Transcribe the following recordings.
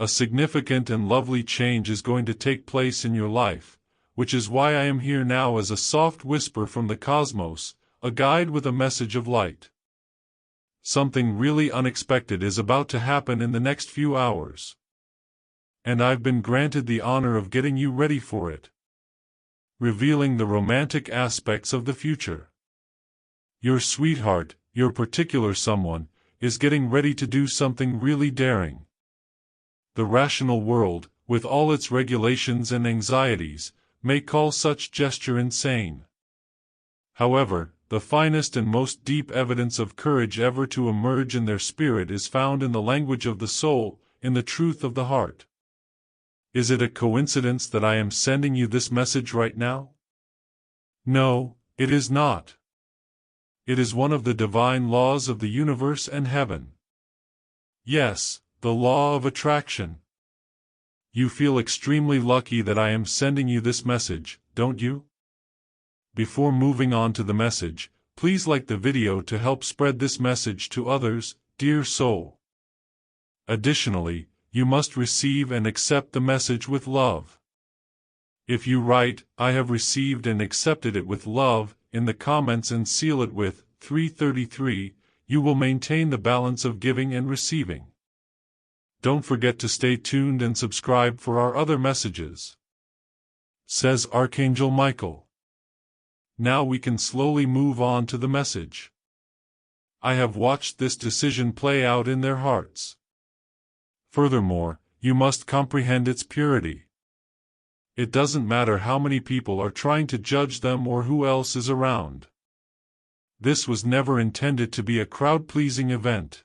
A significant and lovely change is going to take place in your life, which is why I am here now as a soft whisper from the cosmos, a guide with a message of light. Something really unexpected is about to happen in the next few hours. And I've been granted the honor of getting you ready for it. Revealing the romantic aspects of the future. Your sweetheart, your particular someone, is getting ready to do something really daring. The rational world, with all its regulations and anxieties, may call such gesture insane. However, the finest and most deep evidence of courage ever to emerge in their spirit is found in the language of the soul, in the truth of the heart. Is it a coincidence that I am sending you this message right now? No, it is not. It is one of the divine laws of the universe and heaven. Yes, the law of attraction. You feel extremely lucky that I am sending you this message, don't you? Before moving on to the message, please like the video to help spread this message to others, dear soul. Additionally, you must receive and accept the message with love. If you write, "I have received and accepted it with love," in the comments and seal it with 333, you will maintain the balance of giving and receiving. Don't forget to stay tuned and subscribe for our other messages. Says Archangel Michael. Now we can slowly move on to the message. I have watched this decision play out in their hearts. Furthermore, you must comprehend its purity. It doesn't matter how many people are trying to judge them or who else is around. This was never intended to be a crowd-pleasing event.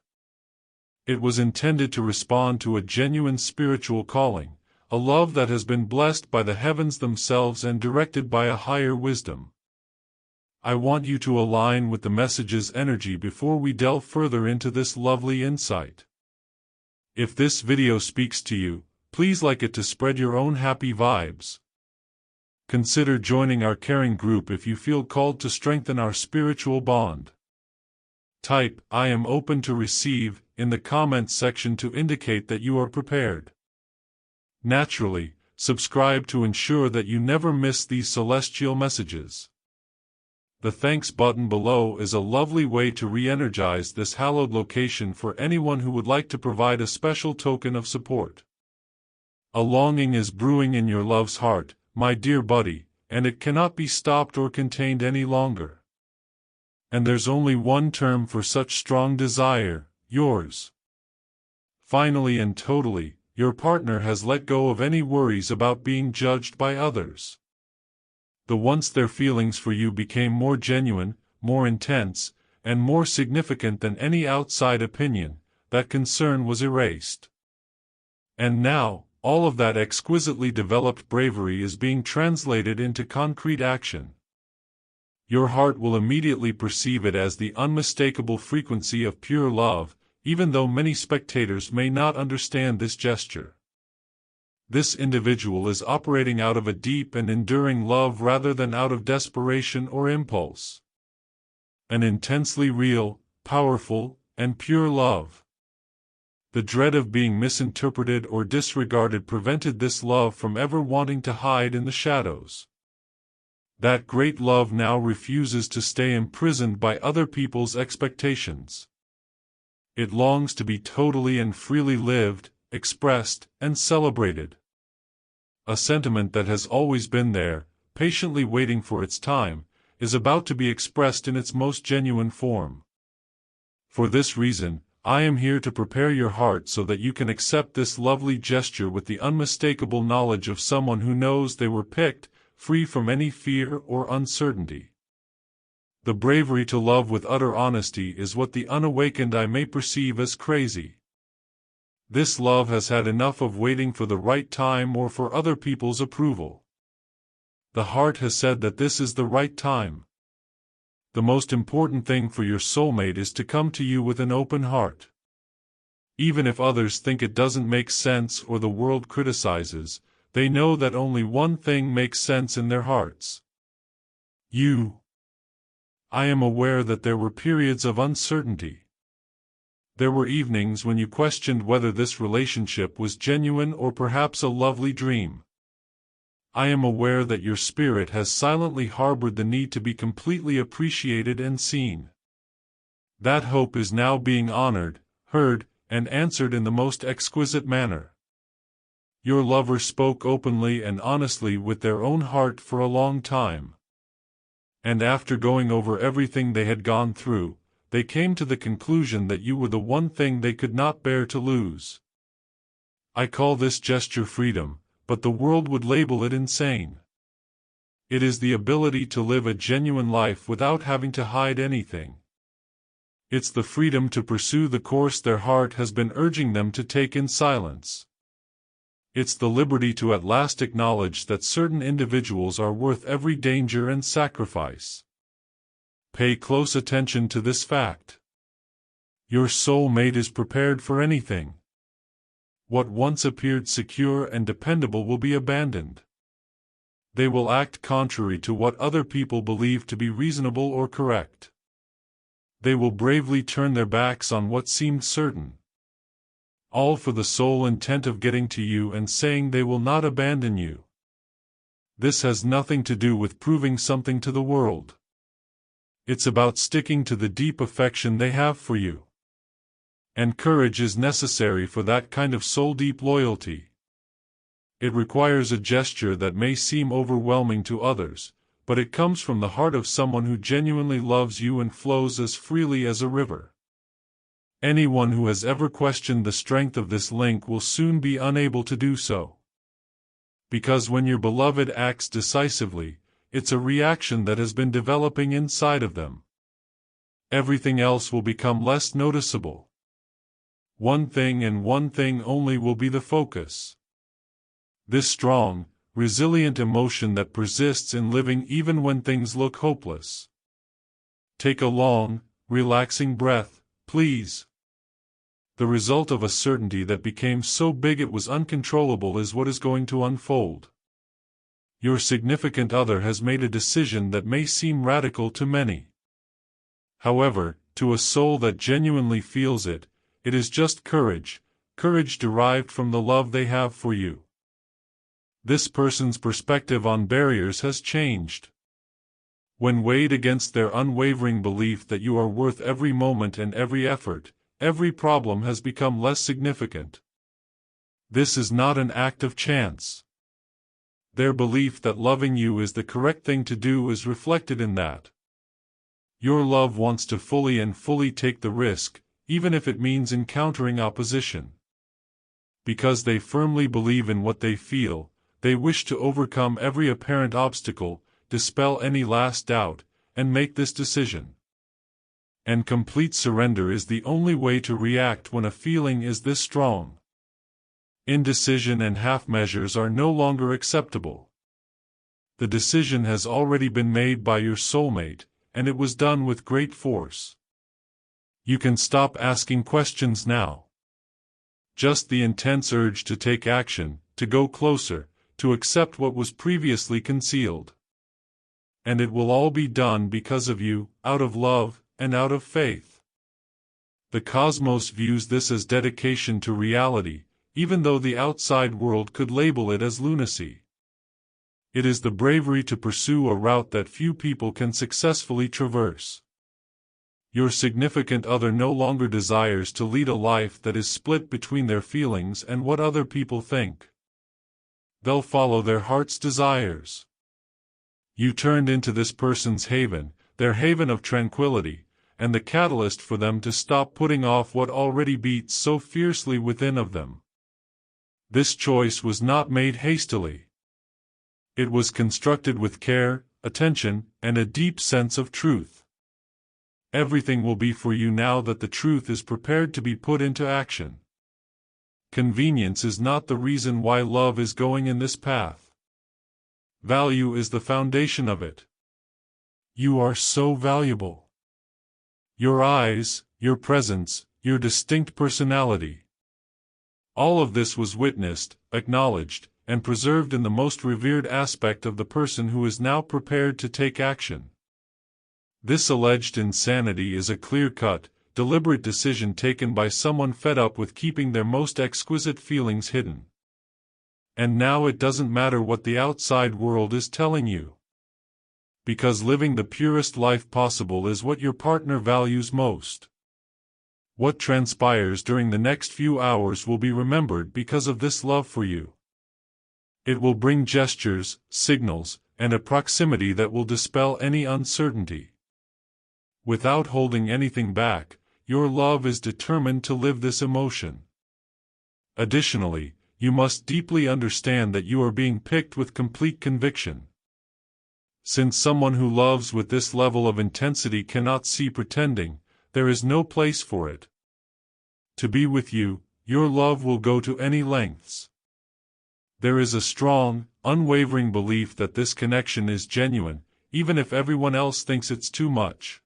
It was intended to respond to a genuine spiritual calling, a love that has been blessed by the heavens themselves and directed by a higher wisdom. I want you to align with the message's energy before we delve further into this lovely insight. If this video speaks to you, please like it to spread your own happy vibes. Consider joining our caring group if you feel called to strengthen our spiritual bond. Type, "I am open to receive," in the comments section to indicate that you are prepared. Naturally, subscribe to ensure that you never miss these celestial messages. The thanks button below is a lovely way to re-energize this hallowed location for anyone who would like to provide a special token of support. A longing is brewing in your love's heart, my dear buddy, and it cannot be stopped or contained any longer. And there's only one term for such strong desire, yours. Finally and totally, your partner has let go of any worries about being judged by others. Once their feelings for you became more genuine, more intense, and more significant than any outside opinion, that concern was erased. And now, all of that exquisitely developed bravery is being translated into concrete action. Your heart will immediately perceive it as the unmistakable frequency of pure love, even though many spectators may not understand this gesture. This individual is operating out of a deep and enduring love rather than out of desperation or impulse. An intensely real, powerful, and pure love. The dread of being misinterpreted or disregarded prevented this love from ever wanting to hide in the shadows. That great love now refuses to stay imprisoned by other people's expectations. It longs to be totally and freely lived, expressed, and celebrated. A sentiment that has always been there, patiently waiting for its time, is about to be expressed in its most genuine form. For this reason, I am here to prepare your heart so that you can accept this lovely gesture with the unmistakable knowledge of someone who knows they were picked, free from any fear or uncertainty. The bravery to love with utter honesty is what the unawakened eye may perceive as crazy. This love has had enough of waiting for the right time or for other people's approval. The heart has said that this is the right time. The most important thing for your soulmate is to come to you with an open heart. Even if others think it doesn't make sense or the world criticizes, they know that only one thing makes sense in their hearts. You. I am aware that there were periods of uncertainty. There were evenings when you questioned whether this relationship was genuine or perhaps a lovely dream. I am aware that your spirit has silently harbored the need to be completely appreciated and seen. That hope is now being honored, heard, and answered in the most exquisite manner. Your lover spoke openly and honestly with their own heart for a long time. And after going over everything they had gone through, they came to the conclusion that you were the one thing they could not bear to lose. I call this gesture freedom, but the world would label it insane. It is the ability to live a genuine life without having to hide anything. It's the freedom to pursue the course their heart has been urging them to take in silence. It's the liberty to at last acknowledge that certain individuals are worth every danger and sacrifice. Pay close attention to this fact. Your soulmate is prepared for anything. What once appeared secure and dependable will be abandoned. They will act contrary to what other people believe to be reasonable or correct. They will bravely turn their backs on what seemed certain. All for the sole intent of getting to you and saying they will not abandon you. This has nothing to do with proving something to the world. It's about sticking to the deep affection they have for you. And courage is necessary for that kind of soul-deep loyalty. It requires a gesture that may seem overwhelming to others, but it comes from the heart of someone who genuinely loves you and flows as freely as a river. Anyone who has ever questioned the strength of this link will soon be unable to do so. Because when your beloved acts decisively, it's a reaction that has been developing inside of them. Everything else will become less noticeable. One thing and one thing only will be the focus. This strong, resilient emotion that persists in living even when things look hopeless. Take a long, relaxing breath, please. The result of a certainty that became so big it was uncontrollable is what is going to unfold. Your significant other has made a decision that may seem radical to many. However, to a soul that genuinely feels it, it is just courage, courage derived from the love they have for you. This person's perspective on barriers has changed. When weighed against their unwavering belief that you are worth every moment and every effort, every problem has become less significant. This is not an act of chance. Their belief that loving you is the correct thing to do is reflected in that. Your love wants to fully take the risk, even if it means encountering opposition. Because they firmly believe in what they feel, they wish to overcome every apparent obstacle, dispel any last doubt, and make this decision. And complete surrender is the only way to react when a feeling is this strong. Indecision and half measures are no longer acceptable. The decision has already been made by your soulmate, and it was done with great force. You can stop asking questions now. Just the intense urge to take action, to go closer, to accept what was previously concealed. And it will all be done because of you, out of love, and out of faith. The cosmos views this as dedication to reality, even though the outside world could label it as lunacy. It is the bravery to pursue a route that few people can successfully traverse. Your significant other no longer desires to lead a life that is split between their feelings and what other people think. They'll follow their heart's desires. You turned into this person's haven, their haven of tranquility, and the catalyst for them to stop putting off what already beats so fiercely within of them. This choice was not made hastily. It was constructed with care, attention, and a deep sense of truth. Everything will be for you now that the truth is prepared to be put into action. Convenience is not the reason why love is going in this path. Value is the foundation of it. You are so valuable. Your eyes, your presence, your distinct personality. All of this was witnessed, acknowledged, and preserved in the most revered aspect of the person who is now prepared to take action. This alleged insanity is a clear-cut, deliberate decision taken by someone fed up with keeping their most exquisite feelings hidden. And now it doesn't matter what the outside world is telling you. Because living the purest life possible is what your partner values most. What transpires during the next few hours will be remembered because of this love for you. It will bring gestures, signals, and a proximity that will dispel any uncertainty. Without holding anything back, your love is determined to live this emotion. Additionally, you must deeply understand that you are being picked with complete conviction. Since someone who loves with this level of intensity cannot see pretending, there is no place for it. To be with you, your love will go to any lengths. There is a strong, unwavering belief that this connection is genuine, even if everyone else thinks it's too much.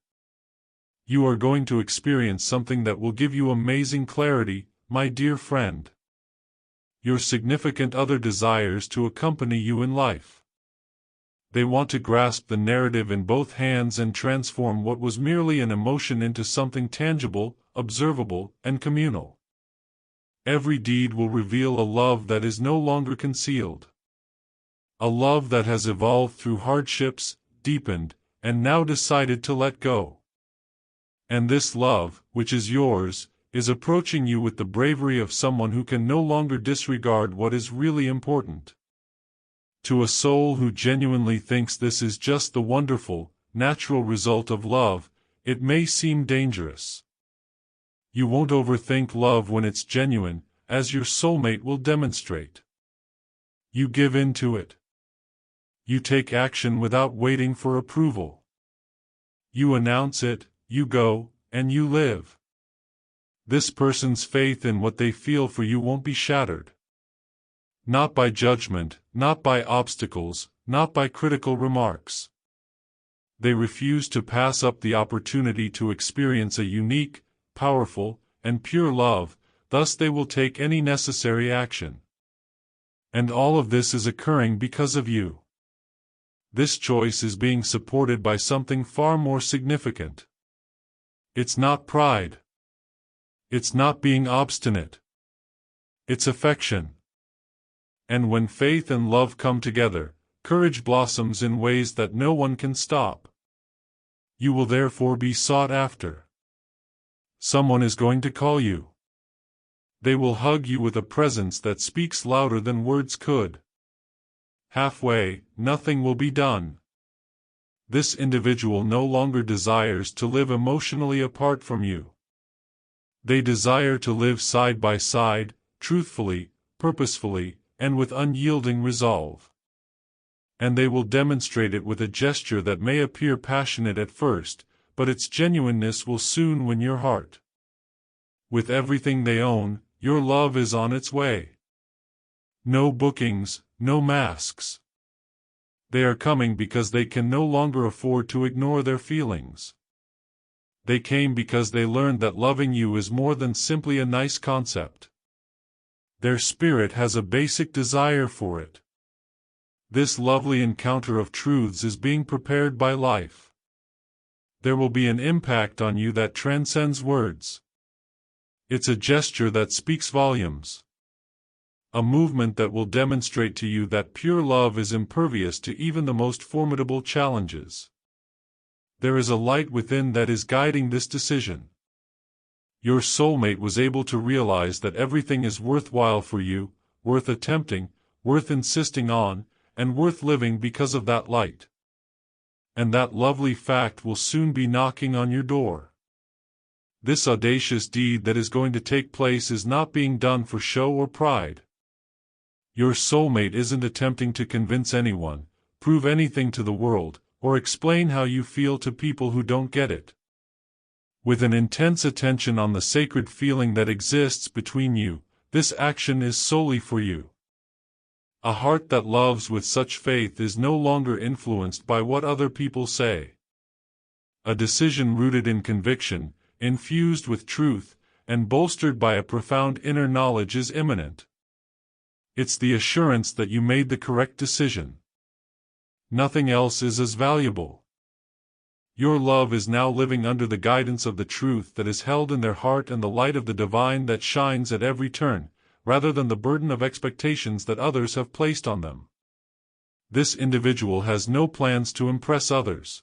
You are going to experience something that will give you amazing clarity, my dear friend. Your significant other desires to accompany you in life. They want to grasp the narrative in both hands and transform what was merely an emotion into something tangible, observable, and communal. Every deed will reveal a love that is no longer concealed. A love that has evolved through hardships, deepened, and now decided to let go. And this love, which is yours, is approaching you with the bravery of someone who can no longer disregard what is really important. To a soul who genuinely thinks this is just the wonderful, natural result of love, it may seem dangerous. You won't overthink love when it's genuine, as your soulmate will demonstrate. You give in to it. You take action without waiting for approval. You announce it, you go, and you live. This person's faith in what they feel for you won't be shattered. Not by judgment, not by obstacles, not by critical remarks. They refuse to pass up the opportunity to experience a unique, powerful, and pure love, thus they will take any necessary action. And all of this is occurring because of you. This choice is being supported by something far more significant. It's not pride. It's not being obstinate. It's affection. And when faith and love come together, courage blossoms in ways that no one can stop. You will therefore be sought after. Someone is going to call you. They will hug you with a presence that speaks louder than words could. Halfway, nothing will be done. This individual no longer desires to live emotionally apart from you. They desire to live side by side, truthfully, purposefully, and with unyielding resolve. And they will demonstrate it with a gesture that may appear passionate at first, but its genuineness will soon win your heart. With everything they own, your love is on its way. No bookings, no masks. They are coming because they can no longer afford to ignore their feelings. They came because they learned that loving you is more than simply a nice concept. Their spirit has a basic desire for it. This lovely encounter of truths is being prepared by life. There will be an impact on you that transcends words. It's a gesture that speaks volumes. A movement that will demonstrate to you that pure love is impervious to even the most formidable challenges. There is a light within that is guiding this decision. Your soulmate was able to realize that everything is worthwhile for you, worth attempting, worth insisting on, and worth living because of that light. And that lovely fact will soon be knocking on your door. This audacious deed that is going to take place is not being done for show or pride. Your soulmate isn't attempting to convince anyone, prove anything to the world, or explain how you feel to people who don't get it. With an intense attention on the sacred feeling that exists between you, this action is solely for you. A heart that loves with such faith is no longer influenced by what other people say. A decision rooted in conviction, infused with truth, and bolstered by a profound inner knowledge is imminent. It's the assurance that you made the correct decision. Nothing else is as valuable. Your love is now living under the guidance of the truth that is held in their heart and the light of the divine that shines at every turn, rather than the burden of expectations that others have placed on them. This individual has no plans to impress others.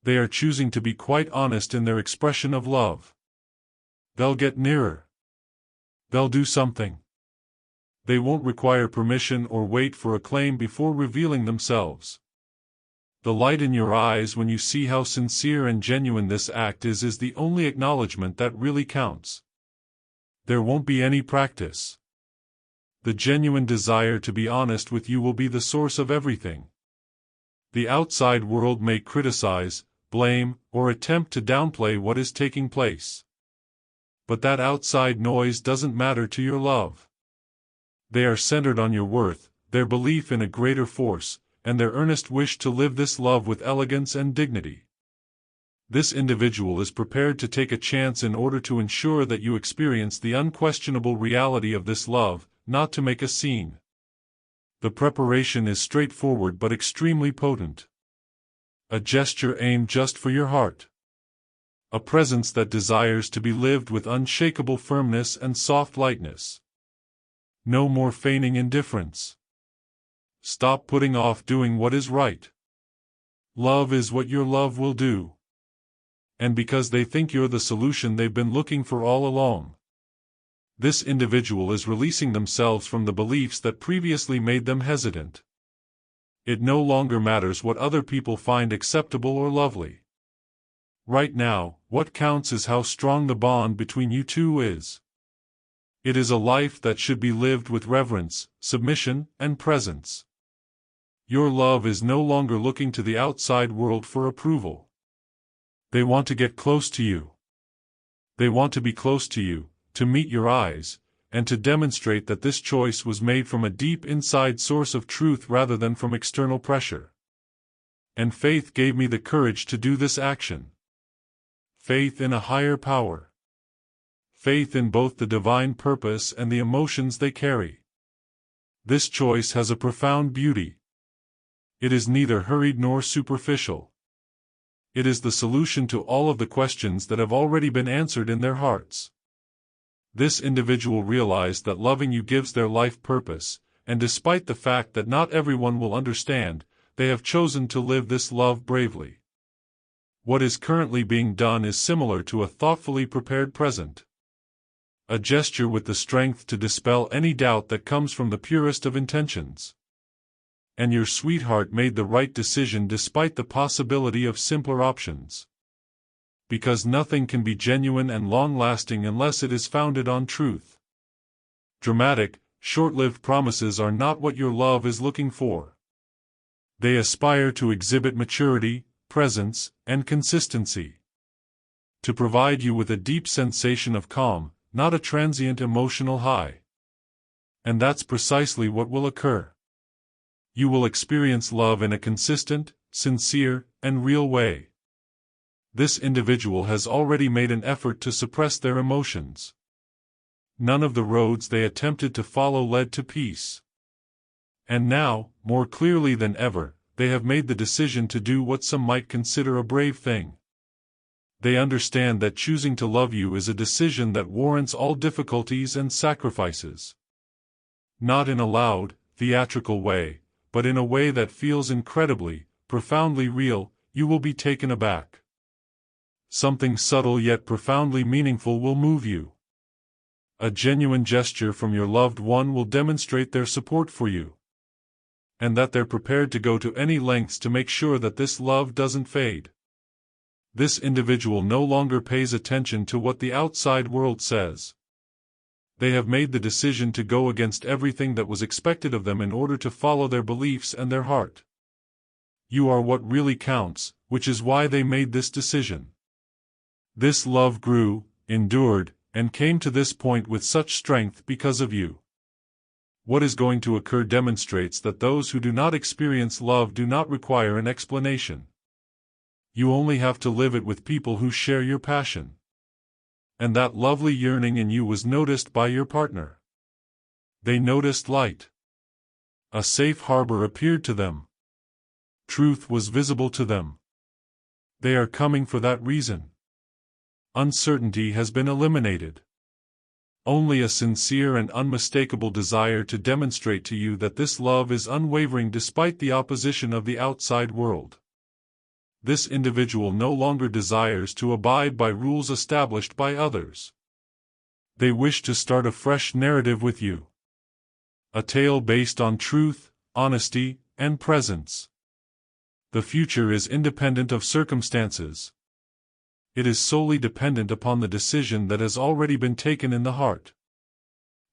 They are choosing to be quite honest in their expression of love. They'll get nearer. They'll do something. They won't require permission or wait for acclaim before revealing themselves. The light in your eyes when you see how sincere and genuine this act is the only acknowledgement that really counts. There won't be any practice. The genuine desire to be honest with you will be the source of everything. The outside world may criticize, blame, or attempt to downplay what is taking place. But that outside noise doesn't matter to your love. They are centered on your worth, their belief in a greater force, and their earnest wish to live this love with elegance and dignity. This individual is prepared to take a chance in order to ensure that you experience the unquestionable reality of this love, not to make a scene. The preparation is straightforward but extremely potent. A gesture aimed just for your heart. A presence that desires to be lived with unshakable firmness and soft lightness. No more feigning indifference. Stop putting off doing what is right. Love is what your love will do. And because they think you're the solution they've been looking for all along. This individual is releasing themselves from the beliefs that previously made them hesitant. It no longer matters what other people find acceptable or lovely. Right now, what counts is how strong the bond between you two is. It is a life that should be lived with reverence, submission, and presence. Your love is no longer looking to the outside world for approval. They want to get close to you. They want to be close to you, to meet your eyes, and to demonstrate that this choice was made from a deep inside source of truth rather than from external pressure. And faith gave me the courage to do this action. Faith in a higher power. Faith in both the divine purpose and the emotions they carry. This choice has a profound beauty. It is neither hurried nor superficial. It is the solution to all of the questions that have already been answered in their hearts. This individual realized that loving you gives their life purpose, and despite the fact that not everyone will understand, they have chosen to live this love bravely. What is currently being done is similar to a thoughtfully prepared present. A gesture with the strength to dispel any doubt that comes from the purest of intentions. And your sweetheart made the right decision despite the possibility of simpler options. Because nothing can be genuine and long-lasting unless it is founded on truth. Dramatic, short-lived promises are not what your love is looking for. They aspire to exhibit maturity, presence, and consistency. To provide you with a deep sensation of calm, not a transient emotional high. And that's precisely what will occur. You will experience love in a consistent, sincere, and real way. This individual has already made an effort to suppress their emotions. None of the roads they attempted to follow led to peace. And now, more clearly than ever, they have made the decision to do what some might consider a brave thing. They understand that choosing to love you is a decision that warrants all difficulties and sacrifices. Not in a loud, theatrical way, but in a way that feels incredibly, profoundly real. You will be taken aback. Something subtle yet profoundly meaningful will move you. A genuine gesture from your loved one will demonstrate their support for you. And that they're prepared to go to any lengths to make sure that this love doesn't fade. This individual no longer pays attention to what the outside world says. They have made the decision to go against everything that was expected of them in order to follow their beliefs and their heart. You are what really counts, which is why they made this decision. This love grew, endured, and came to this point with such strength because of you. What is going to occur demonstrates that those who do not experience love do not require an explanation. You only have to live it with people who share your passion. And that lovely yearning in you was noticed by your partner. They noticed light. A safe harbor appeared to them. Truth was visible to them. They are coming for that reason. Uncertainty has been eliminated. Only a sincere and unmistakable desire to demonstrate to you that this love is unwavering despite the opposition of the outside world. This individual no longer desires to abide by rules established by others. They wish to start a fresh narrative with you. A tale based on truth, honesty, and presence. The future is independent of circumstances. It is solely dependent upon the decision that has already been taken in the heart.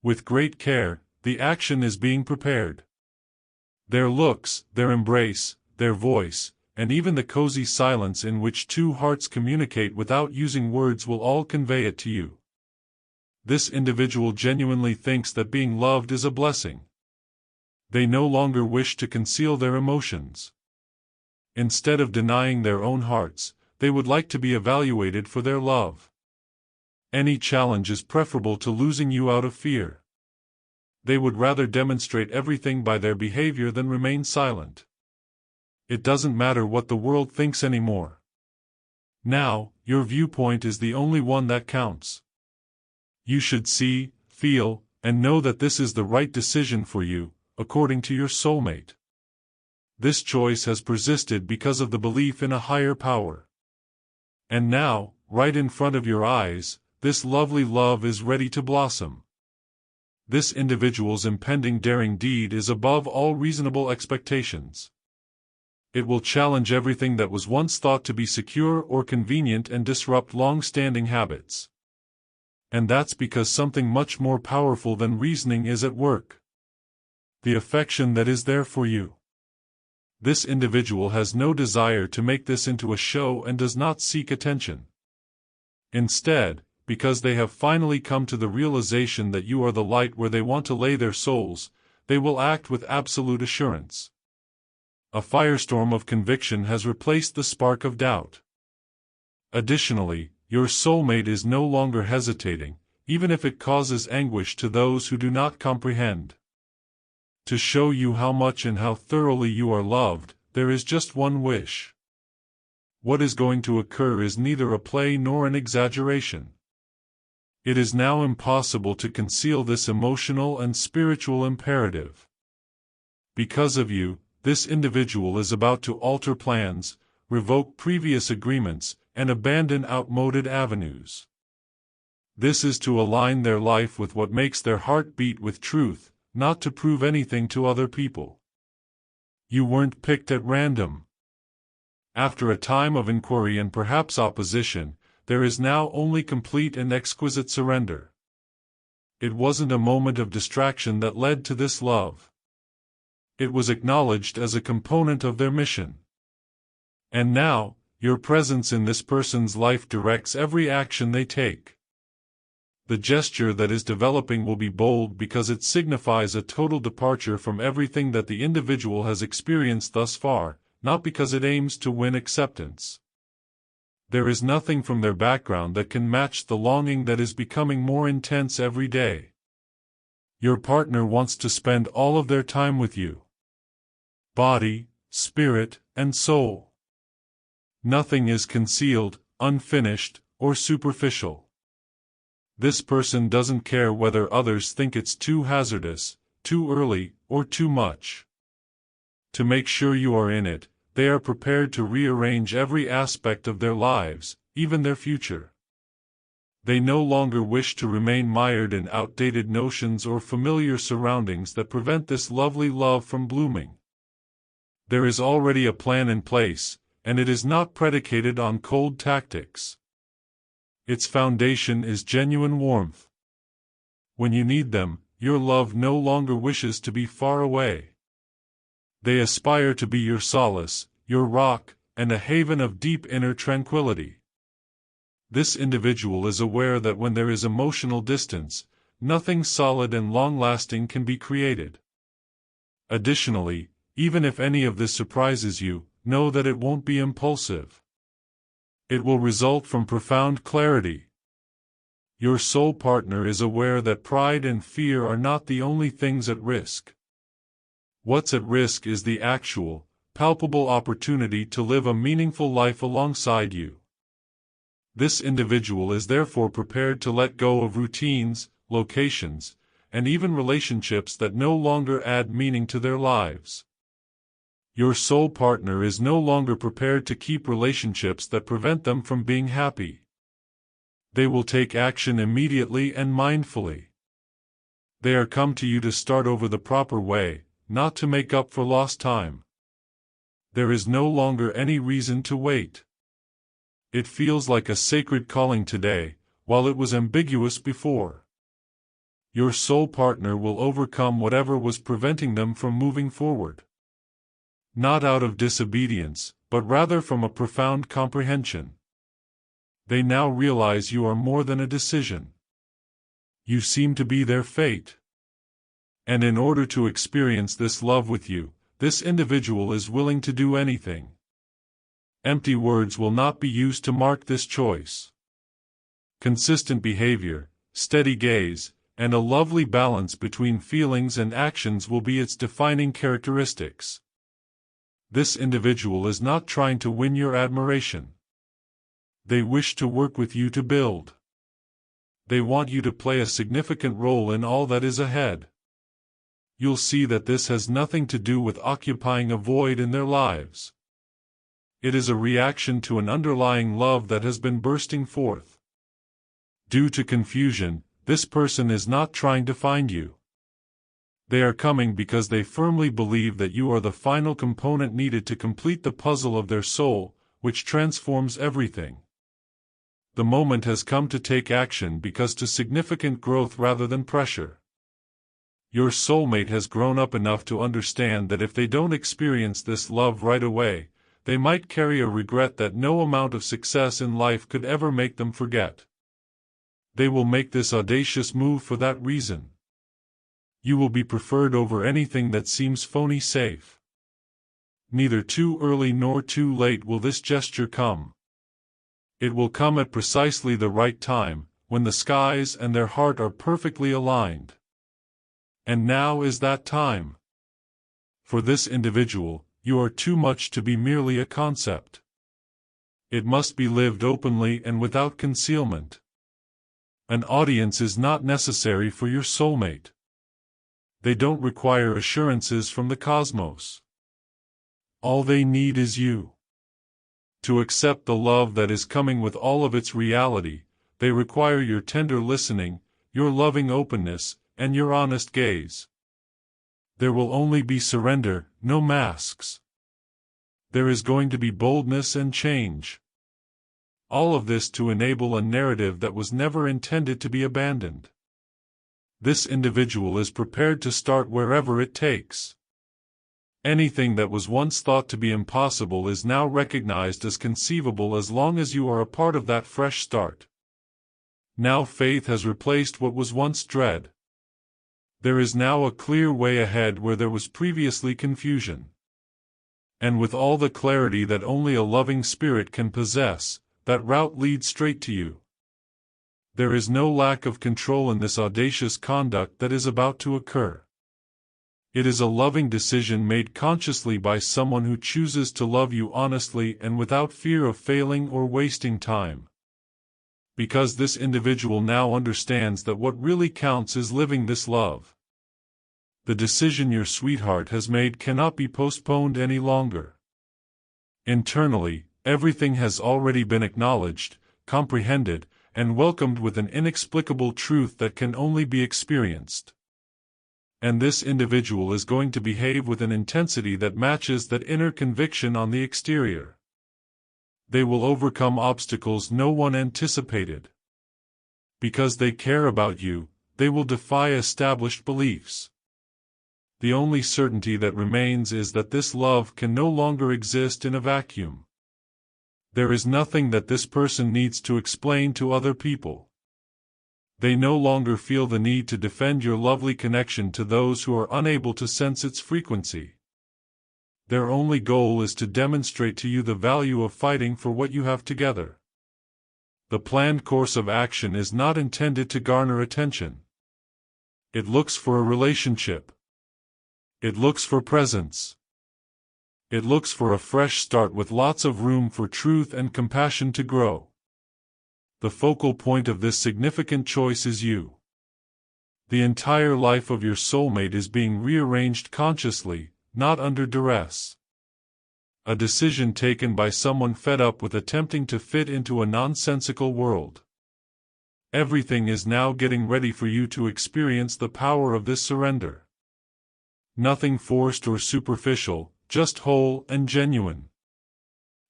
With great care, the action is being prepared. Their looks, their embrace, their voice, and even the cozy silence in which two hearts communicate without using words will all convey it to you. This individual genuinely thinks that being loved is a blessing. They no longer wish to conceal their emotions. Instead of denying their own hearts, they would like to be evaluated for their love. Any challenge is preferable to losing you out of fear. They would rather demonstrate everything by their behavior than remain silent. It doesn't matter what the world thinks anymore. Now, your viewpoint is the only one that counts. You should see, feel, and know that this is the right decision for you, according to your soulmate. This choice has persisted because of the belief in a higher power. And now, right in front of your eyes, this lovely love is ready to blossom. This individual's impending daring deed is above all reasonable expectations. It will challenge everything that was once thought to be secure or convenient and disrupt long-standing habits. And that's because something much more powerful than reasoning is at work. The affection that is there for you. This individual has no desire to make this into a show and does not seek attention. Instead, because they have finally come to the realization that you are the light where they want to lay their souls, they will act with absolute assurance. A firestorm of conviction has replaced the spark of doubt. Additionally, your soulmate is no longer hesitating, even if it causes anguish to those who do not comprehend. To show you how much and how thoroughly you are loved, there is just one wish. What is going to occur is neither a play nor an exaggeration. It is now impossible to conceal this emotional and spiritual imperative. Because of you, this individual is about to alter plans, revoke previous agreements, and abandon outmoded avenues. This is to align their life with what makes their heart beat with truth, not to prove anything to other people. You weren't picked at random. After a time of inquiry and perhaps opposition, there is now only complete and exquisite surrender. It wasn't a moment of distraction that led to this love. It was acknowledged as a component of their mission. And now, your presence in this person's life directs every action they take. The gesture that is developing will be bold because it signifies a total departure from everything that the individual has experienced thus far, not because it aims to win acceptance. There is nothing from their background that can match the longing that is becoming more intense every day. Your partner wants to spend all of their time with you. Body, spirit, and soul. Nothing is concealed, unfinished, or superficial. This person doesn't care whether others think it's too hazardous, too early, or too much. To make sure you are in it, they are prepared to rearrange every aspect of their lives, even their future. They no longer wish to remain mired in outdated notions or familiar surroundings that prevent this lovely love from blooming. There is already a plan in place, and it is not predicated on cold tactics. Its foundation is genuine warmth. When you need them, your love no longer wishes to be far away. They aspire to be your solace, your rock, and a haven of deep inner tranquility. This individual is aware that when there is emotional distance, nothing solid and long-lasting can be created. Additionally, even if any of this surprises you, know that it won't be impulsive. It will result from profound clarity. Your soul partner is aware that pride and fear are not the only things at risk. What's at risk is the actual, palpable opportunity to live a meaningful life alongside you. This individual is therefore prepared to let go of routines, locations, and even relationships that no longer add meaning to their lives. Your soul partner is no longer prepared to keep relationships that prevent them from being happy. They will take action immediately and mindfully. They are come to you to start over the proper way, not to make up for lost time. There is no longer any reason to wait. It feels like a sacred calling today, while it was ambiguous before. Your soul partner will overcome whatever was preventing them from moving forward. Not out of disobedience, but rather from a profound comprehension. They now realize you are more than a decision. You seem to be their fate. And in order to experience this love with you, this individual is willing to do anything. Empty words will not be used to mark this choice. Consistent behavior, steady gaze, and a lovely balance between feelings and actions will be its defining characteristics. This individual is not trying to win your admiration. They wish to work with you to build. They want you to play a significant role in all that is ahead. You'll see that this has nothing to do with occupying a void in their lives. It is a reaction to an underlying love that has been bursting forth. Due to confusion, this person is not trying to find you. They are coming because they firmly believe that you are the final component needed to complete the puzzle of their soul, which transforms everything. The moment has come to take action because to significant growth rather than pressure. Your soulmate has grown up enough to understand that if they don't experience this love right away, they might carry a regret that no amount of success in life could ever make them forget. They will make this audacious move for that reason. You will be preferred over anything that seems phony safe. Neither too early nor too late will this gesture come. It will come at precisely the right time, when the skies and their heart are perfectly aligned. And now is that time. For this individual, you are too much to be merely a concept. It must be lived openly and without concealment. An audience is not necessary for your soulmate. They don't require assurances from the cosmos. All they need is you. To accept the love that is coming with all of its reality, they require your tender listening, your loving openness, and your honest gaze. There will only be surrender, no masks. There is going to be boldness and change. All of this to enable a narrative that was never intended to be abandoned. This individual is prepared to start wherever it takes. Anything that was once thought to be impossible is now recognized as conceivable as long as you are a part of that fresh start. Now faith has replaced what was once dread. There is now a clear way ahead where there was previously confusion. And with all the clarity that only a loving spirit can possess, that route leads straight to you. There is no lack of control in this audacious conduct that is about to occur. It is a loving decision made consciously by someone who chooses to love you honestly and without fear of failing or wasting time. Because this individual now understands that what really counts is living this love. The decision your sweetheart has made cannot be postponed any longer. Internally, everything has already been acknowledged, comprehended, and welcomed with an inexplicable truth that can only be experienced. And this individual is going to behave with an intensity that matches that inner conviction on the exterior. They will overcome obstacles no one anticipated. Because they care about you, they will defy established beliefs. The only certainty that remains is that this love can no longer exist in a vacuum. There is nothing that this person needs to explain to other people. They no longer feel the need to defend your lovely connection to those who are unable to sense its frequency. Their only goal is to demonstrate to you the value of fighting for what you have together. The planned course of action is not intended to garner attention. It looks for a relationship. It looks for presence. It looks for a fresh start with lots of room for truth and compassion to grow. The focal point of this significant choice is you. The entire life of your soulmate is being rearranged consciously, not under duress. A decision taken by someone fed up with attempting to fit into a nonsensical world. Everything is now getting ready for you to experience the power of this surrender. Nothing forced or superficial, just whole and genuine.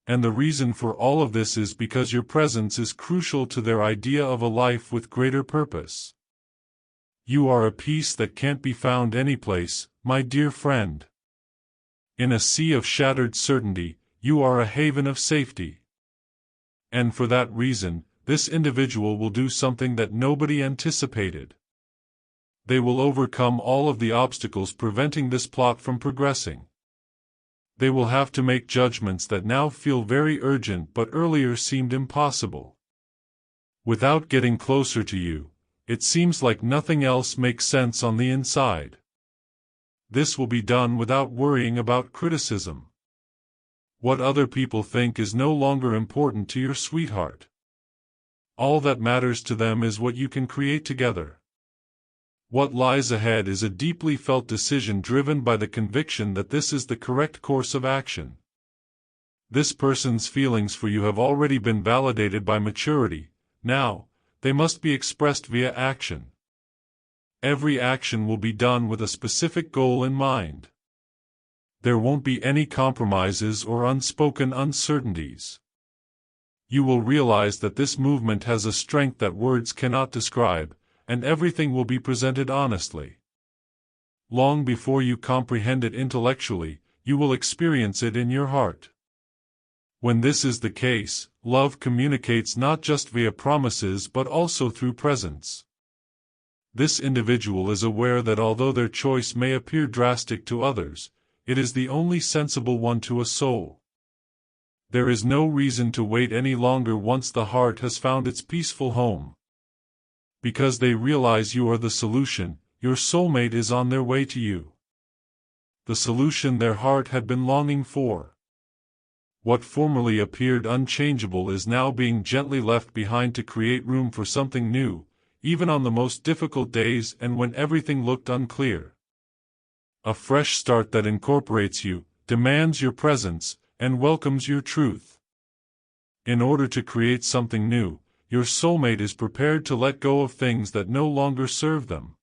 And the reason for all of this is because your presence is crucial to their idea of a life with greater purpose. You are a peace that can't be found anyplace, my dear friend. In a sea of shattered certainty, you are a haven of safety. And for that reason, this individual will do something that nobody anticipated. They will overcome all of the obstacles preventing this plot from progressing. They will have to make judgments that now feel very urgent but earlier seemed impossible. Without getting closer to you, it seems like nothing else makes sense on the inside. This will be done without worrying about criticism. What other people think is no longer important to your sweetheart. All that matters to them is what you can create together. What lies ahead is a deeply felt decision driven by the conviction that this is the correct course of action. This person's feelings for you have already been validated by maturity. Now, they must be expressed via action. Every action will be done with a specific goal in mind. There won't be any compromises or unspoken uncertainties. You will realize that this movement has a strength that words cannot describe, and everything will be presented honestly. Long before you comprehend it intellectually, you will experience it in your heart. When this is the case, love communicates not just via promises but also through presence. This individual is aware that although their choice may appear drastic to others, it is the only sensible one to a soul. There is no reason to wait any longer once the heart has found its peaceful home. Because they realize you are the solution, your soulmate is on their way to you. The solution their heart had been longing for. What formerly appeared unchangeable is now being gently left behind to create room for something new, even on the most difficult days and when everything looked unclear. A fresh start that incorporates you, demands your presence, and welcomes your truth. In order to create something new, your soulmate is prepared to let go of things that no longer serve them.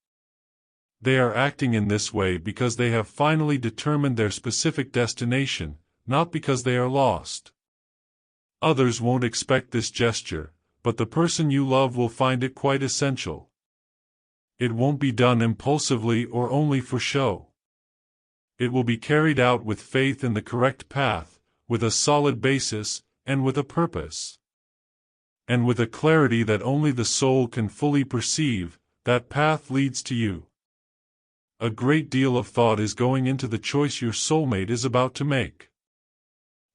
They are acting in this way because they have finally determined their specific destination, not because they are lost. Others won't expect this gesture, but the person you love will find it quite essential. It won't be done impulsively or only for show. It will be carried out with faith in the correct path, with a solid basis, and with a purpose. And with a clarity that only the soul can fully perceive, that path leads to you. A great deal of thought is going into the choice your soulmate is about to make.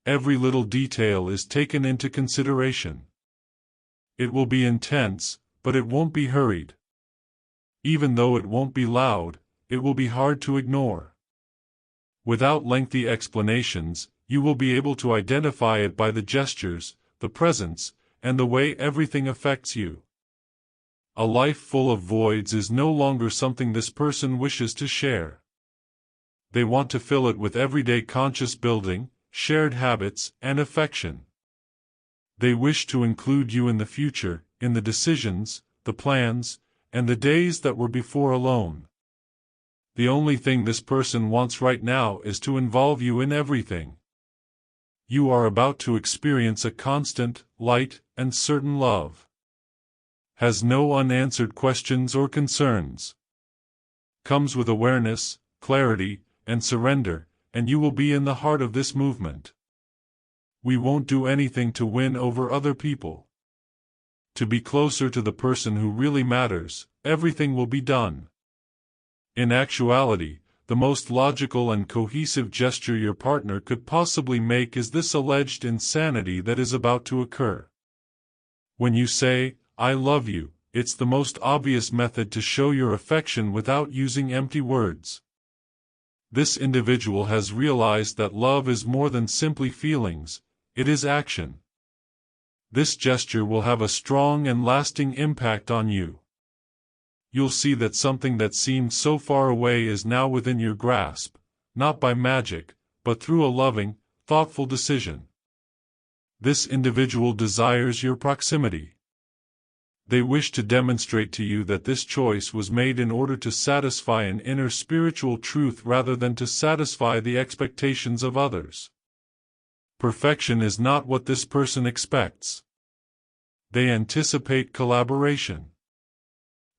Every little detail is taken into consideration. It will be intense, but it won't be hurried. Even though it won't be loud, it will be hard to ignore. Without lengthy explanations, you will be able to identify it by the gestures, the presence, and the way everything affects you. A life full of voids is no longer something this person wishes to share. They want to fill it with everyday conscious building, shared habits, and affection. They wish to include you in the future, in the decisions, the plans, and the days that were before alone. The only thing this person wants right now is to involve you in everything. You are about to experience a constant, light, and certain love. Has no unanswered questions or concerns. Comes with awareness, clarity, and surrender, and you will be in the heart of this movement. We won't do anything to win over other people. To be closer to the person who really matters, everything will be done. In actuality, the most logical and cohesive gesture your partner could possibly make is this alleged insanity that is about to occur. When you say, "I love you," it's the most obvious method to show your affection without using empty words. This individual has realized that love is more than simply feelings, it is action. This gesture will have a strong and lasting impact on you. You'll see that something that seemed so far away is now within your grasp, not by magic, but through a loving, thoughtful decision. This individual desires your proximity. They wish to demonstrate to you that this choice was made in order to satisfy an inner spiritual truth rather than to satisfy the expectations of others. Perfection is not what this person expects. They anticipate collaboration.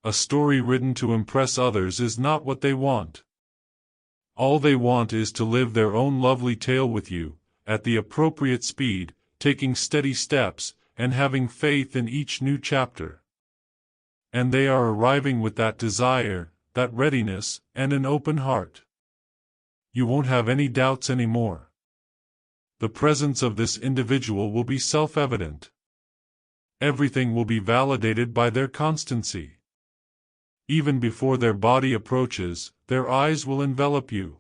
A story written to impress others is not what they want. All they want is to live their own lovely tale with you, at the appropriate speed, taking steady steps, and having faith in each new chapter. And they are arriving with that desire, that readiness, and an open heart. You won't have any doubts anymore. The presence of this individual will be self-evident. Everything will be validated by their constancy. Even before their body approaches, their eyes will envelop you.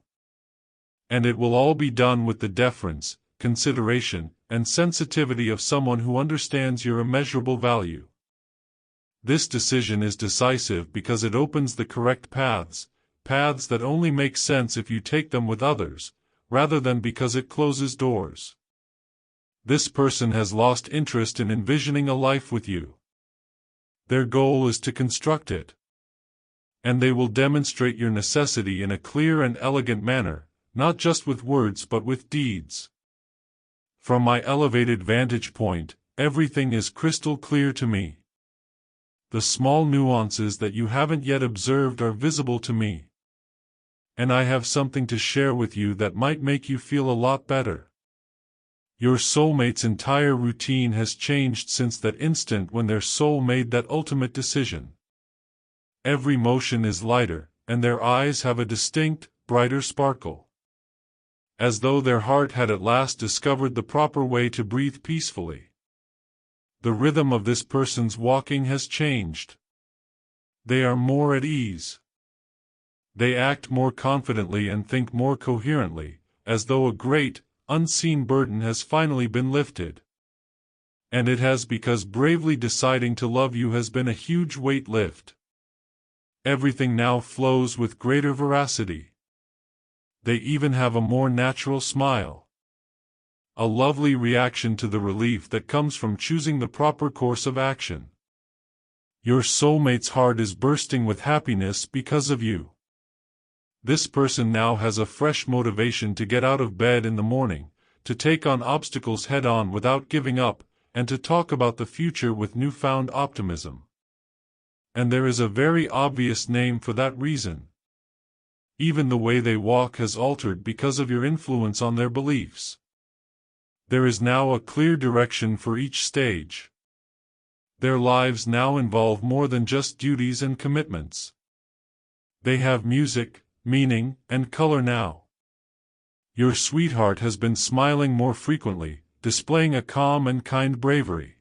And it will all be done with the deference, consideration, and sensitivity of someone who understands your immeasurable value. This decision is decisive because it opens the correct paths that only make sense if you take them with others, rather than because it closes doors. This person has lost interest in envisioning a life with you. Their goal is to construct it. And they will demonstrate your necessity in a clear and elegant manner, not just with words but with deeds. From my elevated vantage point, everything is crystal clear to me. The small nuances that you haven't yet observed are visible to me. And I have something to share with you that might make you feel a lot better. Your soulmate's entire routine has changed since that instant when their soul made that ultimate decision. Every motion is lighter, and their eyes have a distinct, brighter sparkle. As though their heart had at last discovered the proper way to breathe peacefully. The rhythm of this person's walking has changed. They are more at ease. They act more confidently and think more coherently, as though a great, unseen burden has finally been lifted. And it has because bravely deciding to love you has been a huge weight lift. Everything now flows with greater veracity. They even have a more natural smile. A lovely reaction to the relief that comes from choosing the proper course of action. Your soulmate's heart is bursting with happiness because of you. This person now has a fresh motivation to get out of bed in the morning, to take on obstacles head-on without giving up, and to talk about the future with newfound optimism. And there is a very obvious name for that reason. Even the way they walk has altered because of your influence on their beliefs. There is now a clear direction for each stage. Their lives now involve more than just duties and commitments. They have music, meaning, and color now. Your sweetheart has been smiling more frequently, displaying a calm and kind bravery.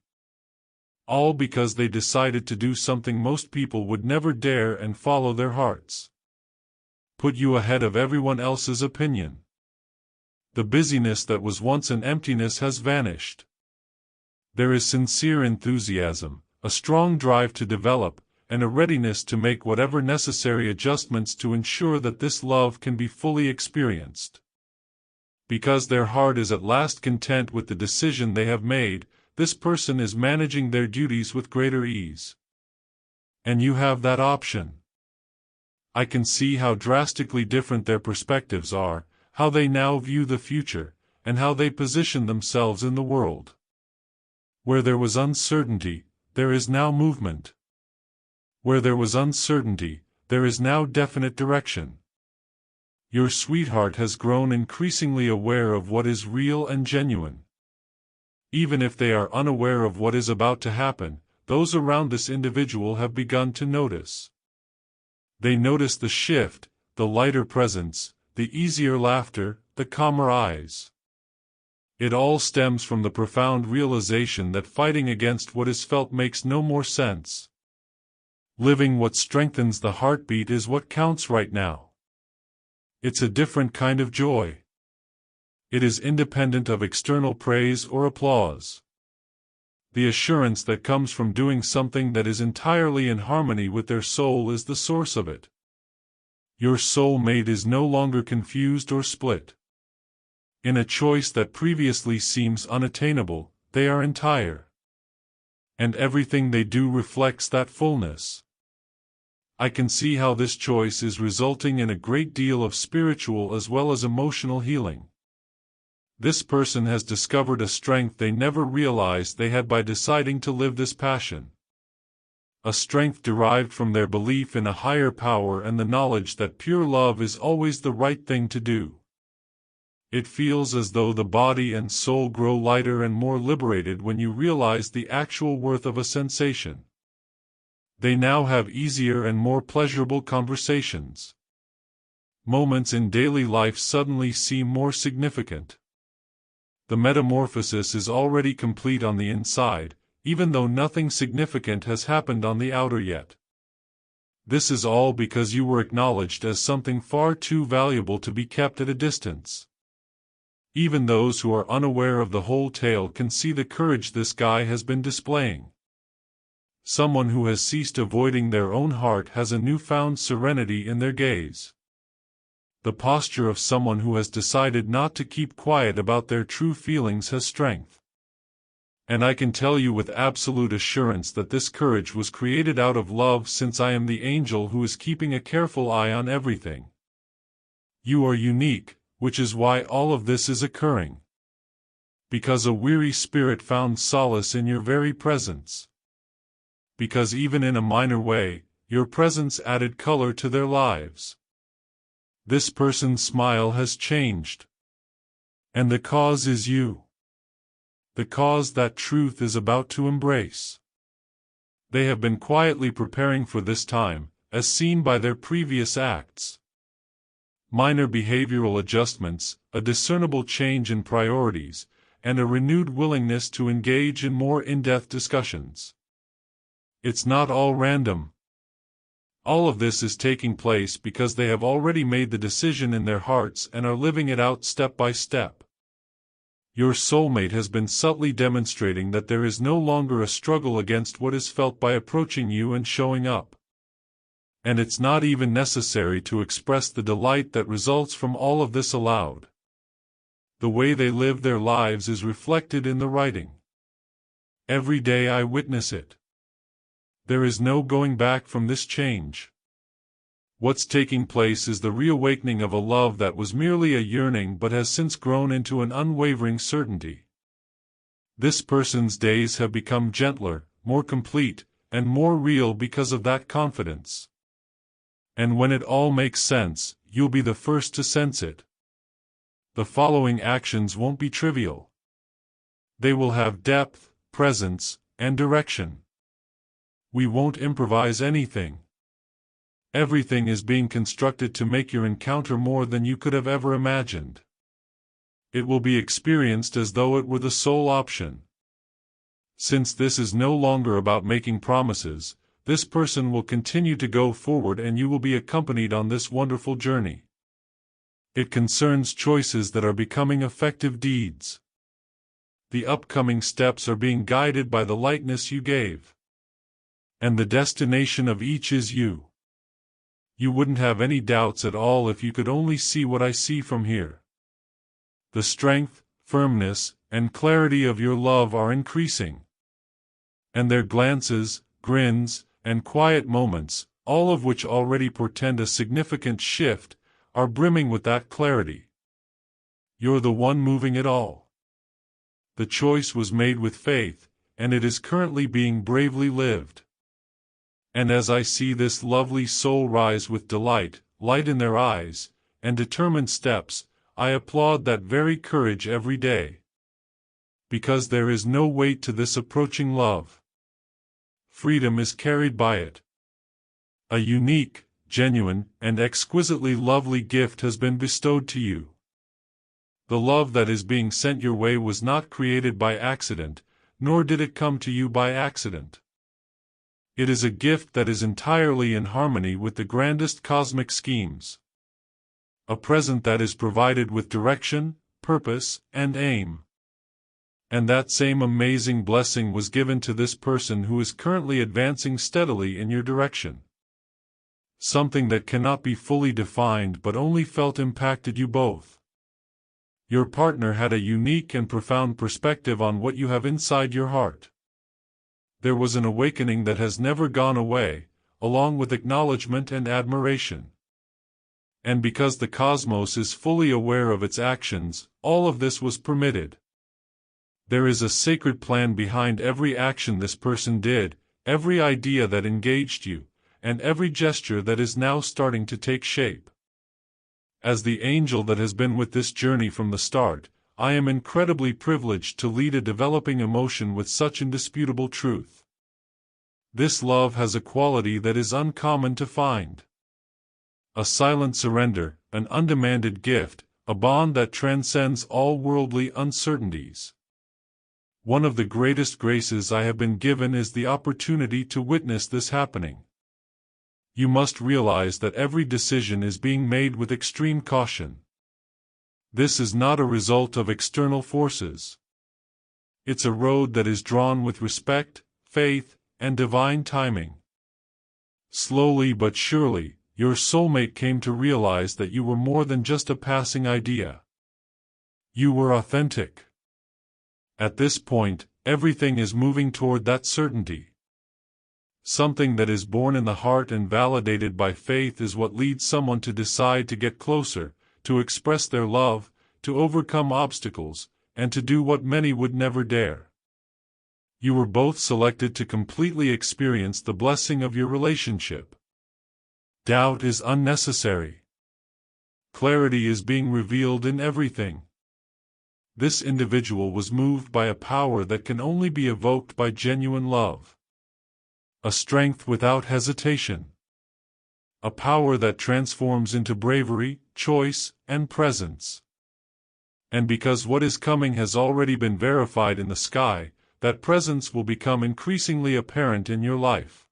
All because they decided to do something most people would never dare and follow their hearts. Put you ahead of everyone else's opinion. The busyness that was once an emptiness has vanished. There is sincere enthusiasm, a strong drive to develop, and a readiness to make whatever necessary adjustments to ensure that this love can be fully experienced. Because their heart is at last content with the decision they have made, this person is managing their duties with greater ease. And you have that option. I can see how drastically different their perspectives are, how they now view the future, and how they position themselves in the world. Where there was uncertainty, there is now movement. Where there was uncertainty, there is now definite direction. Your sweetheart has grown increasingly aware of what is real and genuine. Even if they are unaware of what is about to happen, those around this individual have begun to notice. They notice the shift, the lighter presence, the easier laughter, the calmer eyes. It all stems from the profound realization that fighting against what is felt makes no more sense. Living what strengthens the heartbeat is what counts right now. It's a different kind of joy. It is independent of external praise or applause. The assurance that comes from doing something that is entirely in harmony with their soul is the source of it. Your soulmate is no longer confused or split. In a choice that previously seems unattainable, they are entire. And everything they do reflects that fullness. I can see how this choice is resulting in a great deal of spiritual as well as emotional healing. This person has discovered a strength they never realized they had by deciding to live this passion. A strength derived from their belief in a higher power and the knowledge that pure love is always the right thing to do. It feels as though the body and soul grow lighter and more liberated when you realize the actual worth of a sensation. They now have easier and more pleasurable conversations. Moments in daily life suddenly seem more significant. The metamorphosis is already complete on the inside, even though nothing significant has happened on the outer yet. This is all because you were acknowledged as something far too valuable to be kept at a distance. Even those who are unaware of the whole tale can see the courage this guy has been displaying. Someone who has ceased avoiding their own heart has a newfound serenity in their gaze. The posture of someone who has decided not to keep quiet about their true feelings has strength. And I can tell you with absolute assurance that this courage was created out of love, since I am the angel who is keeping a careful eye on everything. You are unique, which is why all of this is occurring. Because a weary spirit found solace in your very presence. Because even in a minor way, your presence added color to their lives. This person's smile has changed. And the cause is you. The cause that truth is about to embrace. They have been quietly preparing for this time, as seen by their previous acts. Minor behavioral adjustments, a discernible change in priorities, and a renewed willingness to engage in more in-depth discussions. It's not all random. All of this is taking place because they have already made the decision in their hearts and are living it out step by step. Your soulmate has been subtly demonstrating that there is no longer a struggle against what is felt by approaching you and showing up. And it's not even necessary to express the delight that results from all of this aloud. The way they live their lives is reflected in the writing. Every day I witness it. There is no going back from this change. What's taking place is the reawakening of a love that was merely a yearning but has since grown into an unwavering certainty. This person's days have become gentler, more complete, and more real because of that confidence. And when it all makes sense, you'll be the first to sense it. The following actions won't be trivial. They will have depth, presence, and direction. We won't improvise anything. Everything is being constructed to make your encounter more than you could have ever imagined. It will be experienced as though it were the sole option. Since this is no longer about making promises, this person will continue to go forward and you will be accompanied on this wonderful journey. It concerns choices that are becoming effective deeds. The upcoming steps are being guided by the lightness you gave. And the destination of each is you. You wouldn't have any doubts at all if you could only see what I see from here. The strength, firmness, and clarity of your love are increasing. And their glances, grins, and quiet moments, all of which already portend a significant shift, are brimming with that clarity. You're the one moving it all. The choice was made with faith, and it is currently being bravely lived. And as I see this lovely soul rise with delight, light in their eyes, and determined steps, I applaud that very courage every day. Because there is no weight to this approaching love. Freedom is carried by it. A unique, genuine, and exquisitely lovely gift has been bestowed to you. The love that is being sent your way was not created by accident, nor did it come to you by accident. It is a gift that is entirely in harmony with the grandest cosmic schemes. a present that is provided with direction, purpose, and aim. And that same amazing blessing was given to this person who is currently advancing steadily in your direction. Something that cannot be fully defined but only felt impacted you both. Your partner had a unique and profound perspective on what you have inside your heart. There was an awakening that has never gone away, along with acknowledgement and admiration. And because the cosmos is fully aware of its actions, all of this was permitted. There is a sacred plan behind every action this person did, every idea that engaged you, and every gesture that is now starting to take shape. As the angel that has been with this journey from the start, I am incredibly privileged to lead a developing emotion with such indisputable truth. This love has a quality that is uncommon to find. A silent surrender, an undemanded gift, a bond that transcends all worldly uncertainties. One of the greatest graces I have been given is the opportunity to witness this happening. You must realize that every decision is being made with extreme caution. This is not a result of external forces. It's a road that is drawn with respect, faith, and divine timing. Slowly but surely, your soulmate came to realize that you were more than just a passing idea. You were authentic. At this point, everything is moving toward that certainty. Something that is born in the heart and validated by faith is what leads someone to decide to get closer, to express their love, to overcome obstacles, and to do what many would never dare. You were both selected to completely experience the blessing of your relationship. Doubt is unnecessary. Clarity is being revealed in everything. This individual was moved by a power that can only be evoked by genuine love. A strength without hesitation. A power that transforms into bravery, choice, and presence. And because what is coming has already been verified in the sky, that presence will become increasingly apparent in your life.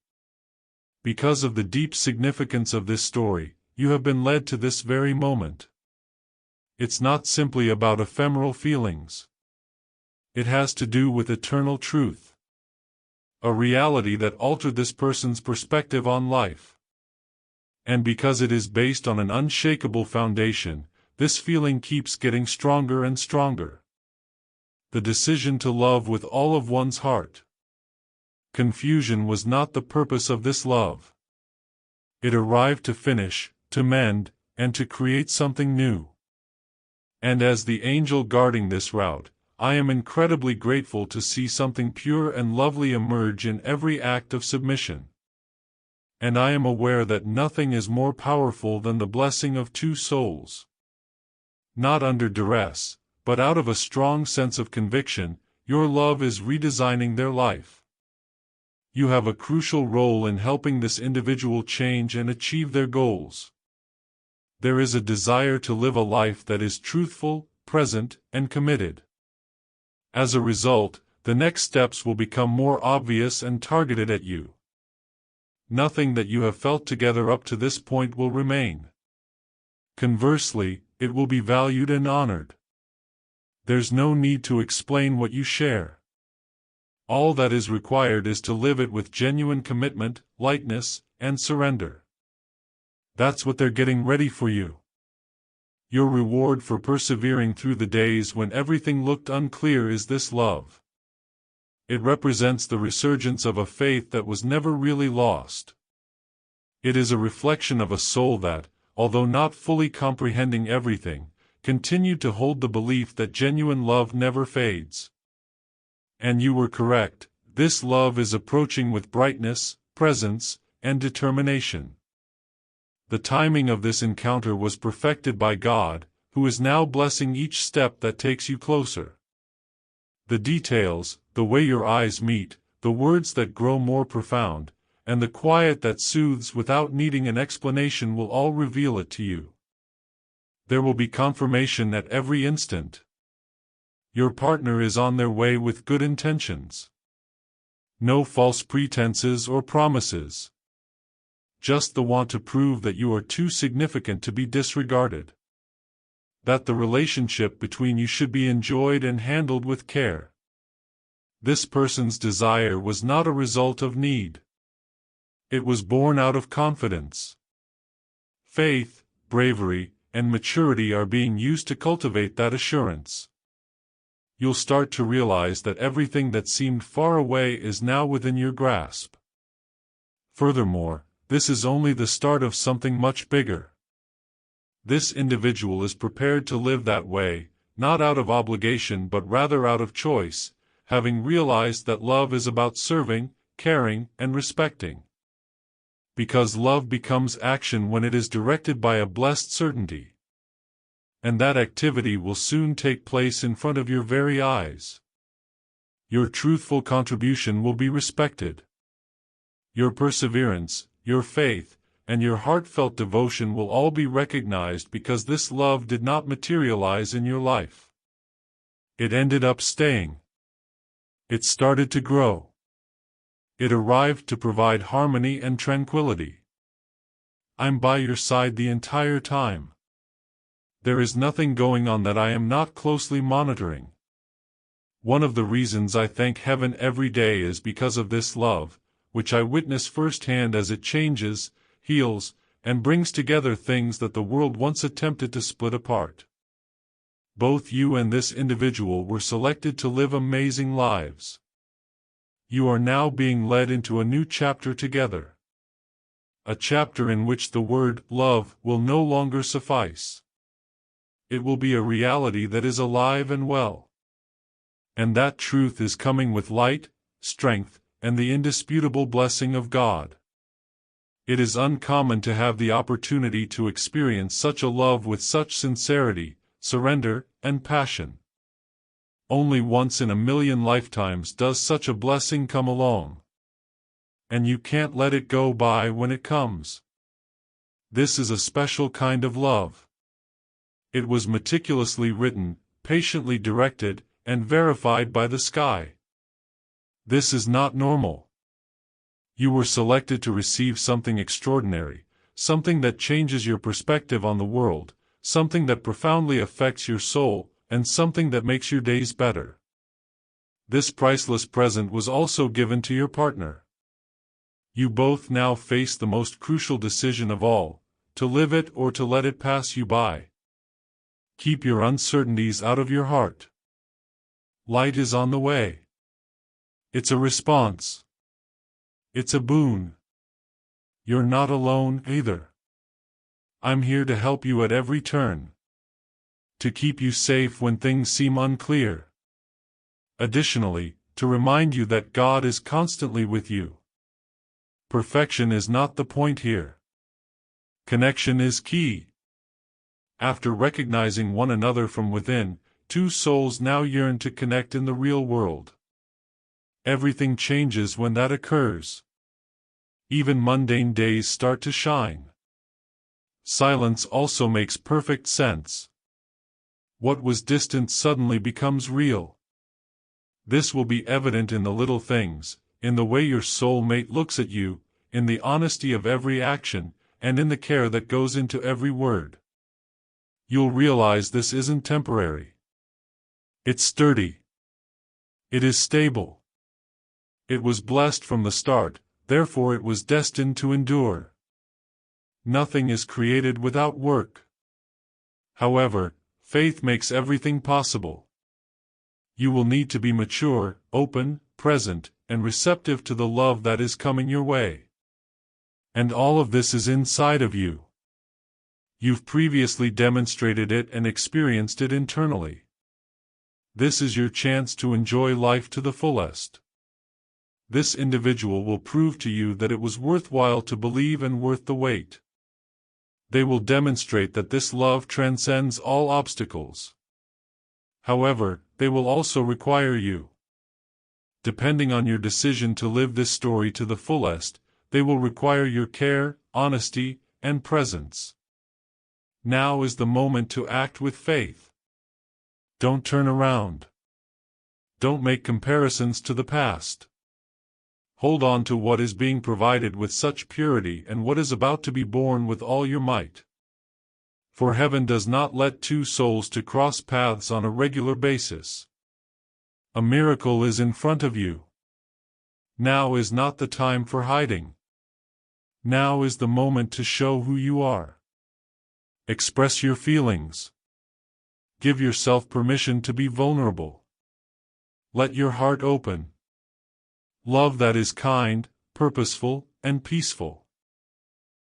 Because of the deep significance of this story, you have been led to this very moment. It's not simply about ephemeral feelings. It has to do with eternal truth. A reality that altered this person's perspective on life. And because it is based on an unshakable foundation, this feeling keeps getting stronger and stronger. The decision to love with all of one's heart. Confusion was not the purpose of this love. It arrived to finish, to mend, and to create something new. And as the angel guarding this route, I am incredibly grateful to see something pure and lovely emerge in every act of submission. And I am aware that nothing is more powerful than the blessing of two souls. Not under duress, but out of a strong sense of conviction, your love is redesigning their life. You have a crucial role in helping this individual change and achieve their goals. There is a desire to live a life that is truthful, present, and committed. As a result, the next steps will become more obvious and targeted at you. Nothing that you have felt together up to this point will remain. Conversely, it will be valued and honored. There's no need to explain what you share. All that is required is to live it with genuine commitment, lightness, and surrender. That's what they're getting ready for you. Your reward for persevering through the days when everything looked unclear is this love. It represents the resurgence of a faith that was never really lost. It is a reflection of a soul that, although not fully comprehending everything, continued to hold the belief that genuine love never fades. And you were correct, this love is approaching with brightness, presence, and determination. The timing of this encounter was perfected by God, who is now blessing each step that takes you closer. The details, the way your eyes meet, the words that grow more profound, and the quiet that soothes without needing an explanation will all reveal it to you. There will be confirmation at every instant. Your partner is on their way with good intentions. No false pretenses or promises. Just the want to prove that you are too significant to be disregarded. That the relationship between you should be enjoyed and handled with care. This person's desire was not a result of need. It was born out of confidence. Faith, bravery, and maturity are being used to cultivate that assurance. You'll start to realize that everything that seemed far away is now within your grasp. Furthermore, this is only the start of something much bigger. This individual is prepared to live that way, not out of obligation but rather out of choice, having realized that love is about serving, caring, and respecting. Because love becomes action when it is directed by a blessed certainty. And that activity will soon take place in front of your very eyes. Your truthful contribution will be respected. Your perseverance, your faith, and your heartfelt devotion will all be recognized because this love did not materialize in your life. It ended up staying. It started to grow. It arrived to provide harmony and tranquility. I'm by your side the entire time. There is nothing going on that I am not closely monitoring. One of the reasons I thank heaven every day is because of this love, which I witness firsthand as it changes, heals, and brings together things that the world once attempted to split apart. Both you and this individual were selected to live amazing lives. You are now being led into a new chapter together. A chapter in which the word love will no longer suffice. It will be a reality that is alive and well. And that truth is coming with light, strength, and the indisputable blessing of God. It is uncommon to have the opportunity to experience such a love with such sincerity, surrender, and passion. Only once in a million lifetimes does such a blessing come along. And you can't let it go by when it comes. This is a special kind of love. It was meticulously written, patiently directed, and verified by the sky. This is not normal. You were selected to receive something extraordinary, something that changes your perspective on the world, something that profoundly affects your soul, and something that makes your days better. This priceless present was also given to your partner. You both now face the most crucial decision of all, to live it or to let it pass you by. Keep your uncertainties out of your heart. Light is on the way. It's a response. It's a boon. You're not alone either. I'm here to help you at every turn. To keep you safe when things seem unclear. Additionally, to remind you that God is constantly with you. Perfection is not the point here. Connection is key. After recognizing one another from within, two souls now yearn to connect in the real world. Everything changes when that occurs. Even mundane days start to shine. Silence also makes perfect sense. What was distant suddenly becomes real. This will be evident in the little things, in the way your soulmate looks at you, in the honesty of every action, and in the care that goes into every word. You'll realize this isn't temporary. It's sturdy. It is stable. It was blessed from the start, therefore it was destined to endure. Nothing is created without work. However, faith makes everything possible. You will need to be mature, open, present, and receptive to the love that is coming your way. And all of this is inside of you. You've previously demonstrated it and experienced it internally. This is your chance to enjoy life to the fullest. This individual will prove to you that it was worthwhile to believe and worth the wait. They will demonstrate that this love transcends all obstacles. However, they will also require you. Depending on your decision to live this story to the fullest, they will require your care, honesty, and presence. Now is the moment to act with faith. Don't turn around. Don't make comparisons to the past. Hold on to what is being provided with such purity and what is about to be born with all your might. For heaven does not let two souls to cross paths on a regular basis. A miracle is in front of you. Now is not the time for hiding. Now is the moment to show who you are. Express your feelings. Give yourself permission to be vulnerable. Let your heart open. Love that is kind, purposeful, and peaceful.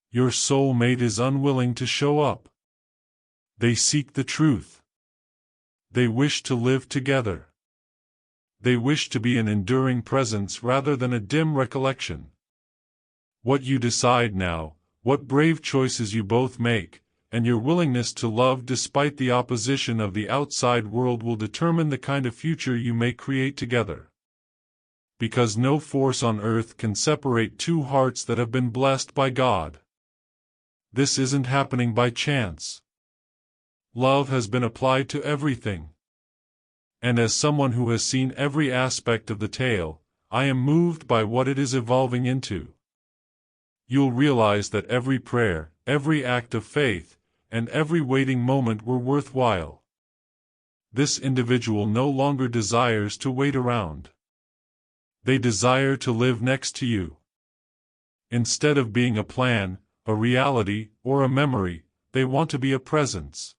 Your soulmate is unwilling to show up. They seek the truth. They wish to live together. They wish to be an enduring presence rather than a dim recollection. What you decide now, what brave choices you both make, and your willingness to love despite the opposition of the outside world will determine the kind of future you may create together. Because no force on earth can separate two hearts that have been blessed by God. This isn't happening by chance. Love has been applied to everything. And as someone who has seen every aspect of the tale, I am moved by what it is evolving into. You'll realize that every prayer, every act of faith, and every waiting moment were worthwhile. This individual no longer desires to wait around. They desire to live next to you. Instead of being a plan, a reality, or a memory, they want to be a presence.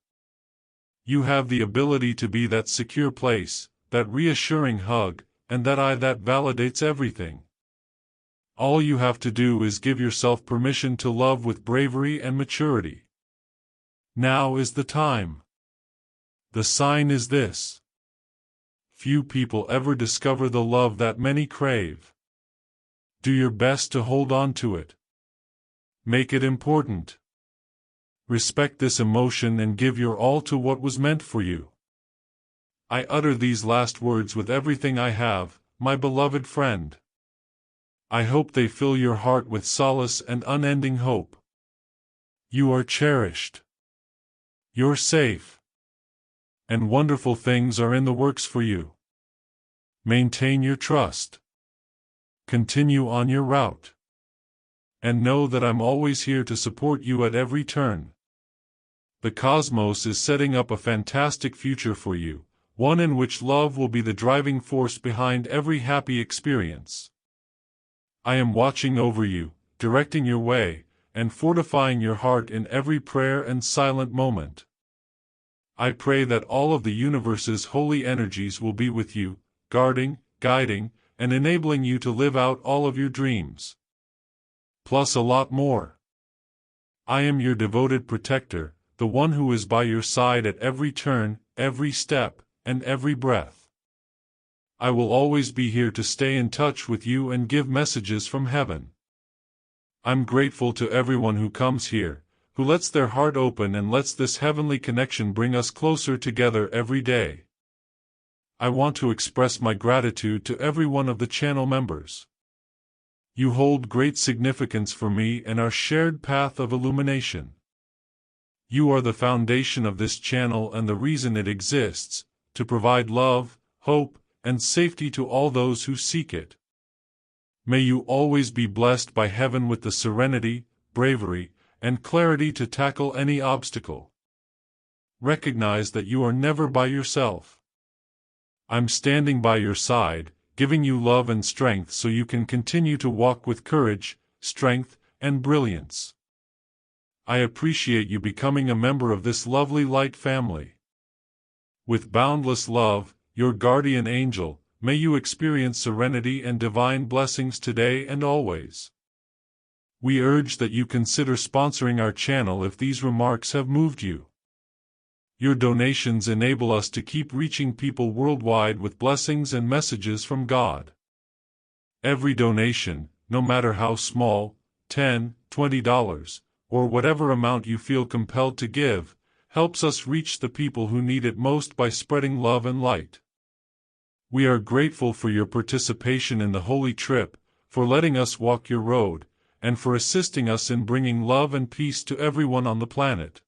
You have the ability to be that secure place, that reassuring hug, and that eye that validates everything. All you have to do is give yourself permission to love with bravery and maturity. Now is the time. The sign is this. Few people ever discover the love that many crave. Do your best to hold on to it. Make it important. Respect this emotion and give your all to what was meant for you. I utter these last words with everything I have, my beloved friend. I hope they fill your heart with solace and unending hope. You are cherished. You're safe. And wonderful things are in the works for you. Maintain your trust. Continue on your route. And know that I'm always here to support you at every turn. The cosmos is setting up a fantastic future for you, one in which love will be the driving force behind every happy experience. I am watching over you, directing your way, and fortifying your heart in every prayer and silent moment. I pray that all of the universe's holy energies will be with you, guarding, guiding, and enabling you to live out all of your dreams. Plus a lot more. I am your devoted protector, the one who is by your side at every turn, every step, and every breath. I will always be here to stay in touch with you and give messages from heaven. I'm grateful to everyone who comes here, who lets their heart open and lets this heavenly connection bring us closer together every day. I want to express my gratitude to every one of the channel members. You hold great significance for me and our shared path of illumination. You are the foundation of this channel and the reason it exists, to provide love, hope, and safety to all those who seek it. May you always be blessed by heaven with the serenity, bravery, and clarity to tackle any obstacle. Recognize that you are never by yourself. I'm standing by your side, giving you love and strength so you can continue to walk with courage, strength, and brilliance. I appreciate you becoming a member of this lovely light family. With boundless love, your guardian angel, may you experience serenity and divine blessings today and always. We urge that you consider sponsoring our channel if these remarks have moved you. Your donations enable us to keep reaching people worldwide with blessings and messages from God. Every donation, no matter how small, $10, $20, or whatever amount you feel compelled to give, helps us reach the people who need it most by spreading love and light. We are grateful for your participation in the holy trip, for letting us walk your road, and for assisting us in bringing love and peace to everyone on the planet.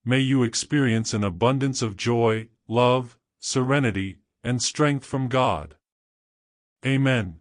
May you experience an abundance of joy, love, serenity, and strength from God. Amen.